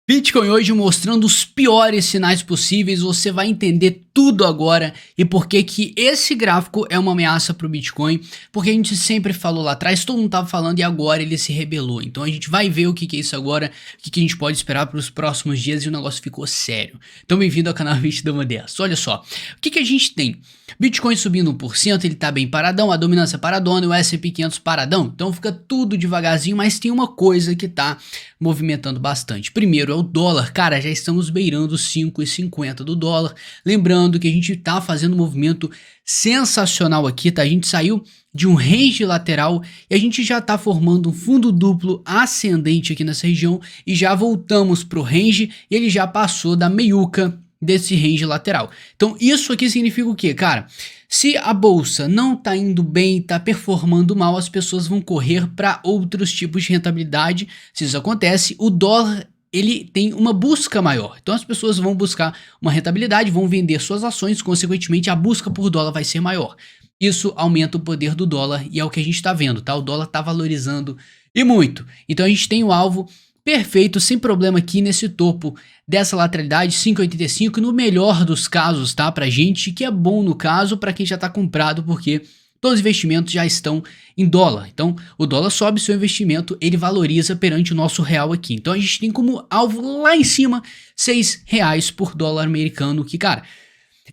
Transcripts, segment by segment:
Bitcoin hoje mostrando os piores sinais possíveis, você vai entender tudo agora e por que que esse gráfico é uma ameaça para o Bitcoin, porque a gente sempre falou lá atrás, todo mundo estava falando e agora ele se rebelou. Então a gente vai ver o que que é isso agora, o que a gente pode esperar para os próximos dias e o negócio ficou sério. Então bem-vindo ao canal Vídeo da Modesto. Olha só, o que que a gente tem? Bitcoin subindo 1%, ele tá bem paradão, a dominância paradona e o S&P 500 paradão, então fica tudo devagarzinho, mas tem uma coisa que tá movimentando bastante. Primeiro é o dólar, cara, já estamos beirando 5,50 do dólar, lembrando que a gente tá fazendo um movimento sensacional aqui, tá? A gente saiu de um range lateral e a gente já tá formando um fundo duplo ascendente aqui nessa região e já voltamos pro range e ele já passou da meiuca desse range lateral. Então isso aqui significa o que, cara? Se a bolsa não tá indo bem, tá performando mal, as pessoas vão correr para outros tipos de rentabilidade. Se isso acontece, o dólar ele tem uma busca maior. Então as pessoas vão buscar uma rentabilidade, vão vender suas ações, consequentemente a busca por dólar vai ser maior. Isso aumenta o poder do dólar e é o que a gente tá vendo, tá? O dólar tá valorizando e muito. Então a gente tem o alvo perfeito, sem problema aqui nesse topo dessa lateralidade, 5,85 no melhor dos casos, tá? Pra gente, que é bom no caso, pra quem já tá comprado, porque todos os investimentos já estão em dólar. Então, o dólar sobe, seu investimento, ele valoriza perante o nosso real aqui. Então, a gente tem como alvo lá em cima, R$6 por dólar americano, que, cara,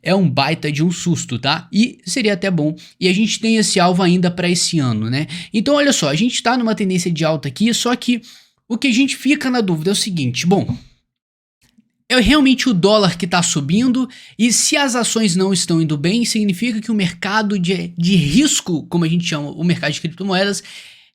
é um baita de um susto, tá? E seria até bom. E a gente tem esse alvo ainda pra esse ano, né? Então, olha só, a gente tá numa tendência de alta aqui, só que o que a gente fica na dúvida é o seguinte, bom, é realmente o dólar que está subindo e se as ações não estão indo bem, significa que o mercado de risco, como a gente chama, o mercado de criptomoedas,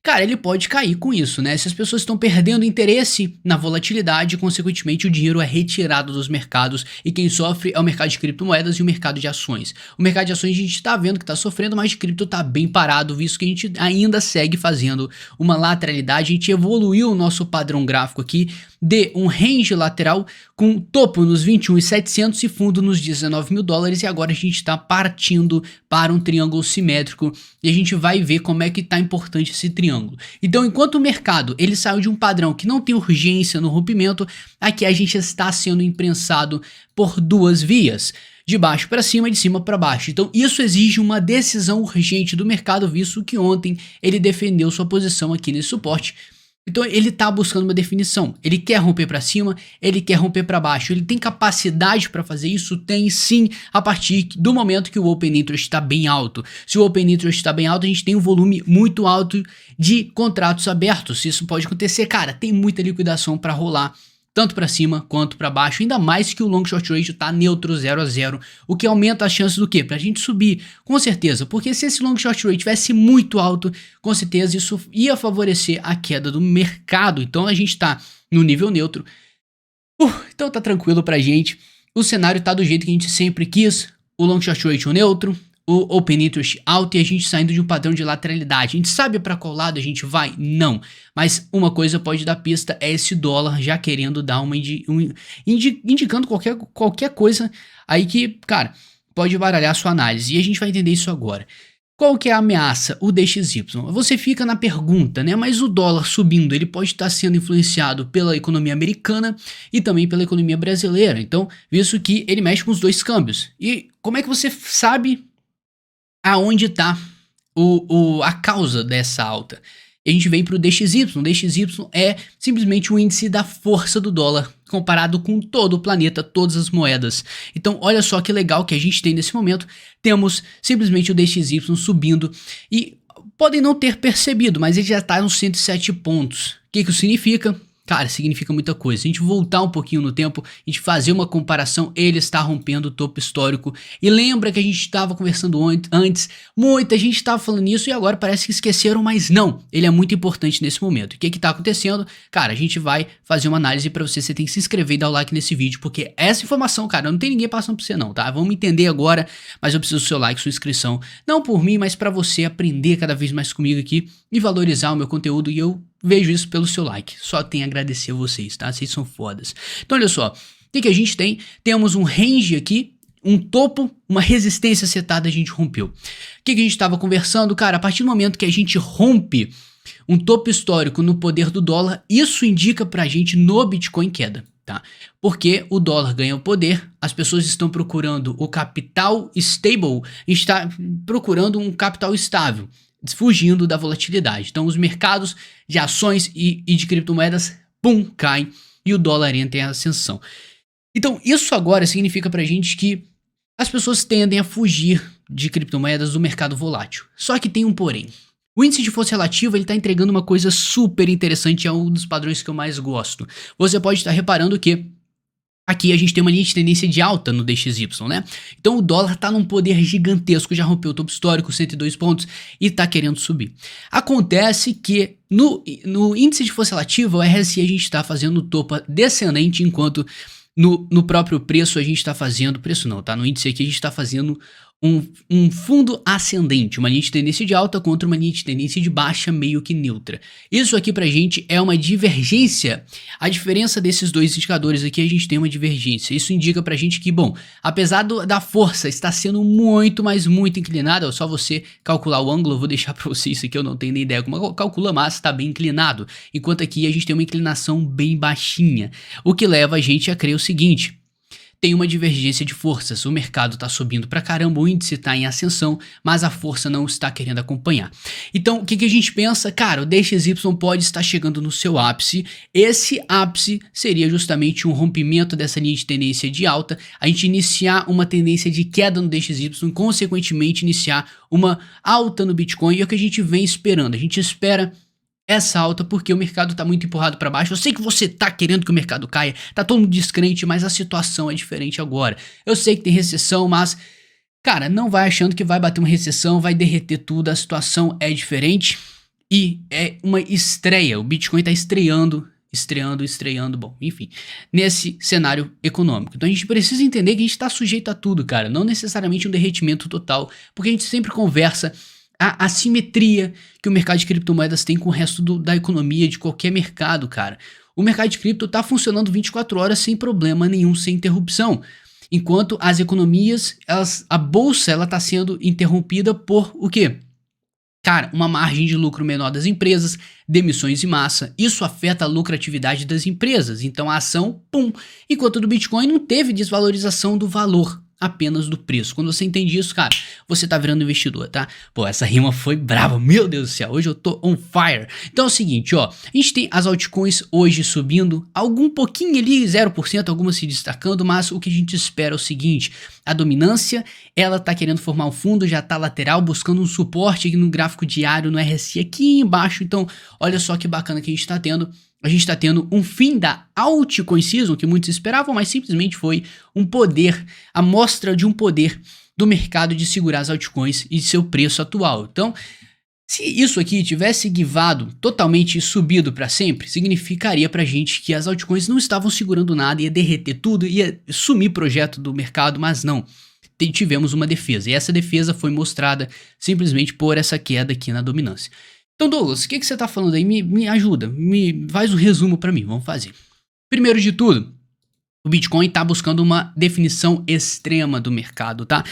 cara, ele pode cair com isso, né? Se as pessoas estão perdendo interesse na volatilidade, consequentemente o dinheiro é retirado dos mercados e quem sofre é o mercado de criptomoedas e o mercado de ações. O mercado de ações a gente está vendo que está sofrendo, mas de cripto está bem parado, visto que a gente ainda segue fazendo uma lateralidade, a gente evoluiu o nosso padrão gráfico aqui de um range lateral com topo nos 21.700 e fundo nos 19 mil dólares e agora a gente está partindo para um triângulo simétrico e a gente vai ver como é que está importante esse triângulo. Então enquanto o mercado ele saiu de um padrão que não tem urgência no rompimento, aqui a gente está sendo imprensado por duas vias, de baixo para cima e de cima para baixo. Então isso exige uma decisão urgente do mercado, visto que ontem ele defendeu sua posição aqui nesse suporte. Então ele está buscando uma definição, ele quer romper para cima, ele quer romper para baixo, ele tem capacidade para fazer isso? Tem sim, a partir do momento que o Open Interest está bem alto. Se o Open Interest está bem alto, a gente tem um volume muito alto de contratos abertos, isso pode acontecer, cara, tem muita liquidação para rolar, tanto para cima quanto para baixo, ainda mais que o long short ratio tá neutro 0 a 0, o que aumenta as chances do quê? Pra gente subir, com certeza, porque se esse long short ratio tivesse muito alto, com certeza isso ia favorecer a queda do mercado, então a gente tá no nível neutro, então tá tranquilo pra gente, o cenário tá do jeito que a gente sempre quis, o long short ratio neutro, o Open Interest alto e a gente saindo de um padrão de lateralidade. A gente sabe para qual lado a gente vai? Não. Mas uma coisa pode dar pista é esse dólar já querendo dar uma indicando qualquer coisa aí que, cara, pode baralhar a sua análise. E a gente vai entender isso agora. Qual que é a ameaça? O DXY. Você fica na pergunta, né? Mas o dólar subindo, ele pode estar sendo influenciado pela economia americana e também pela economia brasileira. Então, visto que ele mexe com os dois câmbios. E como é que você sabe aonde está a causa dessa alta? E a gente vem para o DXY. O DXY é simplesmente o índice da força do dólar comparado com todo o planeta, todas as moedas. Então olha só que legal que a gente tem nesse momento. Temos simplesmente o DXY subindo e podem não ter percebido, mas ele já está nos 107 pontos. O que isso significa? Cara, significa muita coisa. Se a gente voltar um pouquinho no tempo, a gente fazer uma comparação, ele está rompendo o topo histórico. E lembra que a gente estava conversando antes, muita gente estava falando isso e agora parece que esqueceram, mas não, ele é muito importante nesse momento. O que está acontecendo? Cara, a gente vai fazer uma análise para você tem que se inscrever e dar o like nesse vídeo, porque essa informação, cara, não tem ninguém passando por você não, tá? Vamos entender agora, mas eu preciso do seu like, sua inscrição, não por mim, mas para você aprender cada vez mais comigo aqui e valorizar o meu conteúdo e eu vejo isso pelo seu like, só tenho a agradecer a vocês, tá? Vocês são fodas. Então olha só, o que a gente tem? Temos um range aqui, um topo, uma resistência setada, a gente rompeu. O que a gente estava conversando? Cara, a partir do momento que a gente rompe um topo histórico no poder do dólar, isso indica pra gente no Bitcoin queda. tá? Porque o dólar ganha o poder, as pessoas estão procurando o capital stable, está procurando um capital estável, fugindo da volatilidade. Então os mercados de ações e de criptomoedas, pum, caem e o dólar entra em ascensão. Então isso agora significa pra gente que as pessoas tendem a fugir de criptomoedas do mercado volátil. Só que tem um porém. O índice de força relativa ele está entregando uma coisa super interessante, é um dos padrões que eu mais gosto. Você pode estar reparando que aqui a gente tem uma linha de tendência de alta no DXY, né? Então o dólar está num poder gigantesco, já rompeu o topo histórico, 102 pontos, e está querendo subir. Acontece que no índice de força relativa, o RSI, a gente está fazendo topo descendente, enquanto no próprio preço a gente está fazendo, preço não, tá? No índice aqui a gente está fazendo um fundo ascendente, uma linha de tendência de alta contra uma linha de tendência de baixa meio que neutra. Isso aqui pra gente é uma divergência. A diferença desses dois indicadores aqui, a gente tem uma divergência. Isso indica pra gente que, bom, apesar da força estar sendo muito, mas muito inclinada, é só você calcular o ângulo, eu vou deixar pra você isso aqui, eu não tenho nem ideia como calcula, mas tá bem inclinado. Enquanto aqui a gente tem uma inclinação bem baixinha, o que leva a gente a crer o seguinte: tem uma divergência de forças, o mercado está subindo pra caramba, o índice está em ascensão, mas a força não está querendo acompanhar. Então o que a gente pensa? Cara, o DXY pode estar chegando no seu ápice, esse ápice seria justamente um rompimento dessa linha de tendência de alta, a gente iniciar uma tendência de queda no DXY, consequentemente iniciar uma alta no Bitcoin, e é o que a gente vem esperando, a gente espera essa alta porque o mercado tá muito empurrado para baixo. Eu sei que você tá querendo que o mercado caia, tá todo mundo descrente, mas a situação é diferente agora. Eu sei que tem recessão, mas, cara, não vai achando que vai bater uma recessão, vai derreter tudo, a situação é diferente e é uma estreia. O Bitcoin tá estreando, bom, enfim, nesse cenário econômico. Então a gente precisa entender que a gente tá sujeito a tudo, cara, não necessariamente um derretimento total, porque a gente sempre conversa a assimetria que o mercado de criptomoedas tem com o resto da economia de qualquer mercado, cara. O mercado de cripto tá funcionando 24 horas sem problema nenhum, sem interrupção. Enquanto as economias, a bolsa, ela tá sendo interrompida por o quê? Cara, uma margem de lucro menor das empresas, demissões em massa, isso afeta a lucratividade das empresas. Então a ação, pum. Enquanto do Bitcoin não teve desvalorização do valor, apenas do preço. Quando você entende isso, cara, você tá virando investidor, tá? Pô, essa rima foi brava, meu Deus do céu, hoje eu tô on fire. Então é o seguinte, ó, a gente tem as altcoins hoje subindo, algum pouquinho ali, 0%, algumas se destacando, mas o que a gente espera é o seguinte: a dominância, ela tá querendo formar um fundo, já tá lateral, buscando um suporte aqui no gráfico diário, no RSI aqui embaixo. Então, olha só que bacana que a gente tá tendo. A gente está tendo um fim da altcoin season, que muitos esperavam, mas simplesmente foi um poder, a mostra de um poder do mercado de segurar as altcoins e seu preço atual. Então, se isso aqui tivesse guivado totalmente e subido para sempre, significaria pra gente que as altcoins não estavam segurando nada, ia derreter tudo, ia sumir projeto do mercado, mas não. Tivemos uma defesa, e essa defesa foi mostrada simplesmente por essa queda aqui na dominância. Então, Douglas, o que você tá falando aí? Me ajuda, me faz um resumo para mim, vamos fazer. Primeiro de tudo, o Bitcoin tá buscando uma definição extrema do mercado, tá?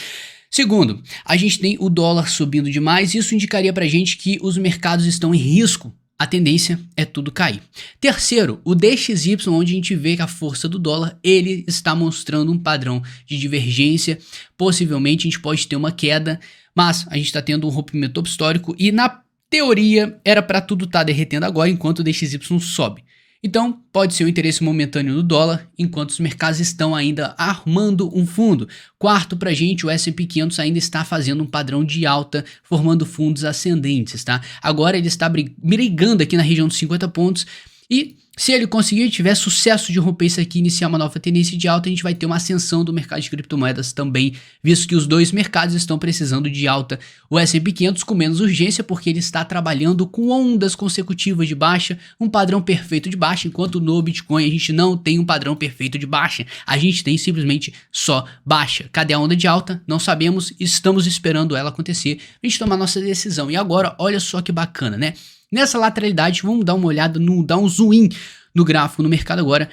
Segundo, a gente tem o dólar subindo demais, isso indicaria pra gente que os mercados estão em risco. A tendência é tudo cair. Terceiro, o DXY, onde a gente vê que a força do dólar, ele está mostrando um padrão de divergência. Possivelmente a gente pode ter uma queda, mas a gente está tendo um rompimento topo histórico e na teoria era para tudo estar derretendo agora enquanto o DXY sobe. Então pode ser o interesse momentâneo no dólar enquanto os mercados estão ainda armando um fundo. Quarto, pra gente, o S&P 500 ainda está fazendo um padrão de alta, formando fundos ascendentes, tá? Agora ele está brigando aqui na região dos 50 pontos e se ele conseguir e tiver sucesso de romper isso aqui e iniciar uma nova tendência de alta, a gente vai ter uma ascensão do mercado de criptomoedas também, visto que os dois mercados estão precisando de alta. O S&P 500 com menos urgência, porque ele está trabalhando com ondas consecutivas de baixa, um padrão perfeito de baixa, enquanto no Bitcoin a gente não tem um padrão perfeito de baixa, a gente tem simplesmente só baixa. Cadê a onda de alta? Não sabemos, estamos esperando ela acontecer, a gente tomar nossa decisão. E agora, olha só que bacana, né? Nessa lateralidade, vamos dar uma olhada, dar um zoom in no gráfico, no mercado agora.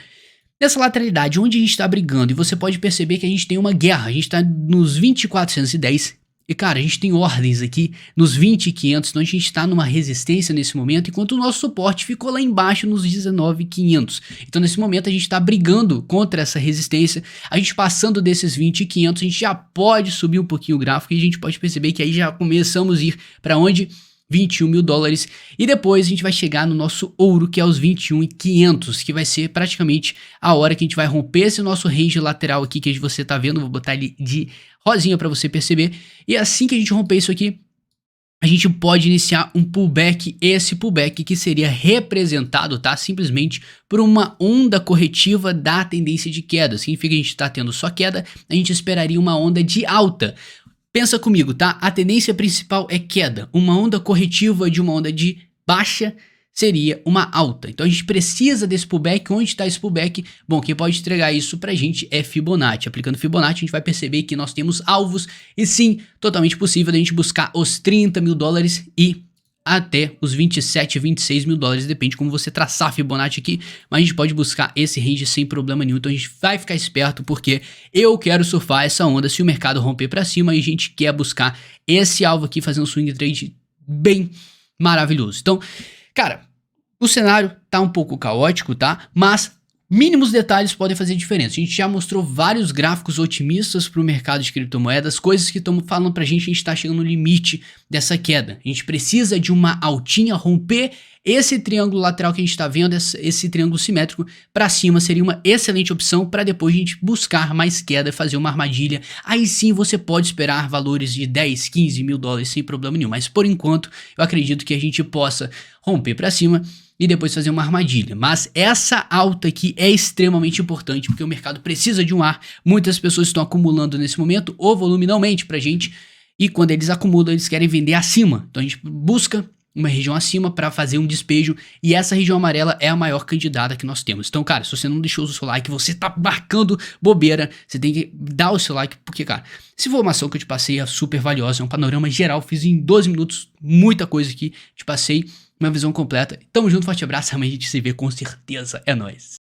Nessa lateralidade, onde a gente está brigando, e você pode perceber que a gente tem uma guerra, a gente está nos 2410 E cara, a gente tem ordens aqui nos 20.500, então a gente está numa resistência nesse momento, enquanto o nosso suporte ficou lá embaixo nos 19.500. Então nesse momento a gente está brigando contra essa resistência, a gente passando desses 20.500, a gente já pode subir um pouquinho o gráfico e a gente pode perceber que aí já começamos a ir para onde? 21 mil dólares, e depois a gente vai chegar no nosso ouro, que é os 21.500, que vai ser praticamente a hora que a gente vai romper esse nosso range lateral aqui que você tá vendo. Vou botar ele de rosinha para você perceber, e assim que a gente romper isso aqui, a gente pode iniciar um pullback, esse pullback que seria representado, tá, simplesmente por uma onda corretiva da tendência de queda. Significa que a gente está tendo só queda, a gente esperaria uma onda de alta. Pensa comigo, tá? A tendência principal é queda. Uma onda corretiva de uma onda de baixa seria uma alta. Então a gente precisa desse pullback. Onde está esse pullback? Bom, quem pode entregar isso pra gente é Fibonacci. Aplicando Fibonacci, a gente vai perceber que nós temos alvos e sim, totalmente possível a gente buscar os 30 mil dólares e até os 27, 26 mil dólares, depende como você traçar Fibonacci aqui, mas a gente pode buscar esse range sem problema nenhum. Então a gente vai ficar esperto, porque eu quero surfar essa onda se o mercado romper para cima e a gente quer buscar esse alvo aqui, fazendo um swing trade bem maravilhoso. Então, cara, o cenário tá um pouco caótico, tá? Mas mínimos detalhes podem fazer diferença. A gente já mostrou vários gráficos otimistas para o mercado de criptomoedas, coisas que estão falando para a gente está chegando no limite dessa queda. A gente precisa de uma altinha romper esse triângulo lateral que a gente está vendo, esse triângulo simétrico para cima seria uma excelente opção para depois a gente buscar mais queda e fazer uma armadilha. Aí sim você pode esperar valores de 10, 15 mil dólares sem problema nenhum, mas por enquanto eu acredito que a gente possa romper para cima e depois fazer uma armadilha. Mas essa alta aqui é extremamente importante, porque o mercado precisa de um ar. Muitas pessoas estão acumulando nesse momento, o volume não mente pra gente, e quando eles acumulam, eles querem vender acima. Então a gente busca uma região acima para fazer um despejo, e essa região amarela é a maior candidata que nós temos. Então, cara, se você não deixou o seu like, você tá marcando bobeira, você tem que dar o seu like, porque, cara, essa informação que eu te passei é super valiosa, é um panorama geral, fiz em 12 minutos, muita coisa aqui, te passei uma visão completa. Tamo junto, forte abraço, amanhã a gente se vê com certeza, é nóis.